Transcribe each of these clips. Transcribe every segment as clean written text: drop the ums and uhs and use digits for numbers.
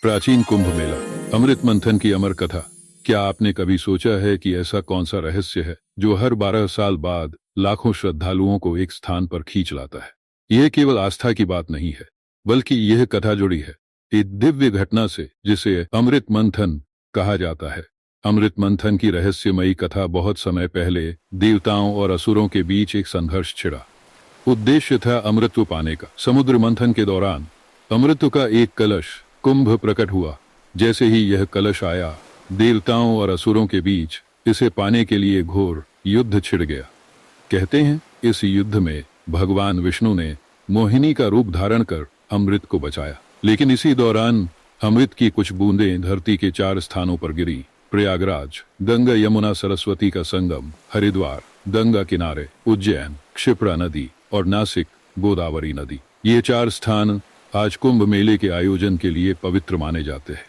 प्राचीन कुंभ मेला, अमृत मंथन की अमर कथा। क्या आपने कभी सोचा है कि ऐसा कौन सा रहस्य है जो हर 12 साल बाद लाखों श्रद्धालुओं को एक स्थान पर खींच लाता है? यह केवल आस्था की बात नहीं है, बल्कि यह कथा जुड़ी है एक दिव्य घटना से जिसे अमृत मंथन कहा जाता है। अमृत मंथन की रहस्यमयी कथा बहुत समय पहले देवताओं और असुरों के बीच एक संघर्ष छिड़ा। उद्देश्य था अमृत पाने का। समुद्र मंथन के दौरान अमृत का एक कलश कुंभ प्रकट हुआ। जैसे ही यह कलश आया, देवताओं और असुरों के बीच इसे पाने के लिए घोर युद्ध छिड़ गया। कहते हैं इस युद्ध में भगवान विष्णु ने मोहिनी का रूप धारण कर अमृत को बचाया। लेकिन इसी दौरान अमृत की कुछ बूंदें धरती के 4 स्थानों पर गिरी। प्रयागराज, गंगा यमुना सरस्वती का संगम, हरिद्वार, गंगा किनारे, उज्जैन, क्षिप्रा नदी और नासिक, गोदावरी नदी। ये 4 स्थान आज कुंभ मेले के आयोजन के लिए पवित्र माने जाते हैं।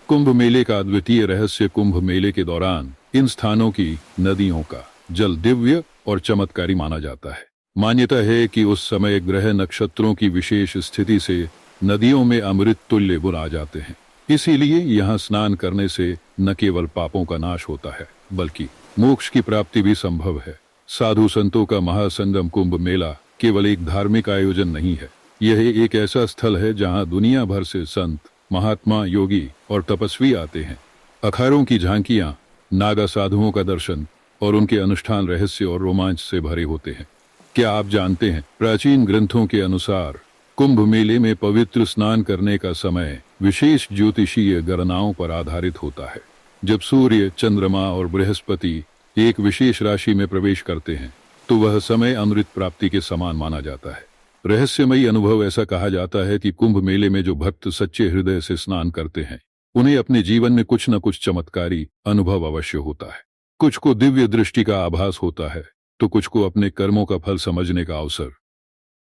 कुंभ मेले का अद्वितीय रहस्य कुंभ मेले के दौरान इन स्थानों की नदियों का जल दिव्य और चमत्कारी माना जाता है। मान्यता है कि उस समय ग्रह नक्षत्रों की विशेष स्थिति से नदियों में अमृत तुल्य गुण आ जाते हैं। इसीलिए यहाँ स्नान करने से न केवल पापों का नाश होता है, बल्कि मोक्ष की प्राप्ति भी संभव है। साधु संतों का महासंगम कुंभ मेला केवल एक धार्मिक आयोजन नहीं है, यह एक ऐसा स्थल है जहां दुनिया भर से संत, महात्मा, योगी और तपस्वी आते हैं। अखाड़ों की झांकियां, नागा साधुओं का दर्शन और उनके अनुष्ठान रहस्य और रोमांच से भरे होते हैं। क्या आप जानते हैं, प्राचीन ग्रंथों के अनुसार कुंभ मेले में पवित्र स्नान करने का समय विशेष ज्योतिषीय गणनाओं पर आधारित होता है। जब सूर्य, चंद्रमा और बृहस्पति एक विशेष राशि में प्रवेश करते हैं तो वह समय अमृत प्राप्ति के समान माना जाता है। रहस्यमयी अनुभव ऐसा कहा जाता है कि कुंभ मेले में जो भक्त सच्चे हृदय से स्नान करते हैं उन्हें अपने जीवन में कुछ न कुछ चमत्कारी अनुभव अवश्य होता है। कुछ को दिव्य दृष्टि का आभास होता है तो कुछ को अपने कर्मों का फल समझने का अवसर।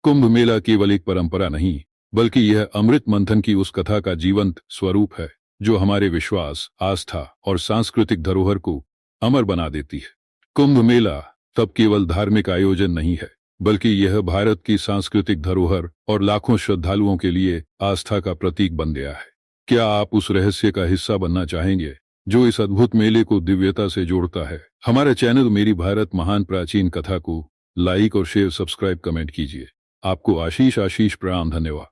कुंभ मेला केवल एक परंपरा नहीं, बल्कि यह अमृत मंथन की उस कथा का जीवंत स्वरूप है जो हमारे विश्वास, आस्था और सांस्कृतिक धरोहर को अमर बना देती है। कुंभ मेला तब केवल धार्मिक आयोजन नहीं है, बल्कि यह भारत की सांस्कृतिक धरोहर और लाखों श्रद्धालुओं के लिए आस्था का प्रतीक बन गया है। क्या आप उस रहस्य का हिस्सा बनना चाहेंगे जो इस अद्भुत मेले को दिव्यता से जोड़ता है? हमारे चैनल मेरी भारत महान प्राचीन कथा को लाइक और शेयर, सब्सक्राइब, कमेंट कीजिए। आपको आशीष प्रणाम, धन्यवाद।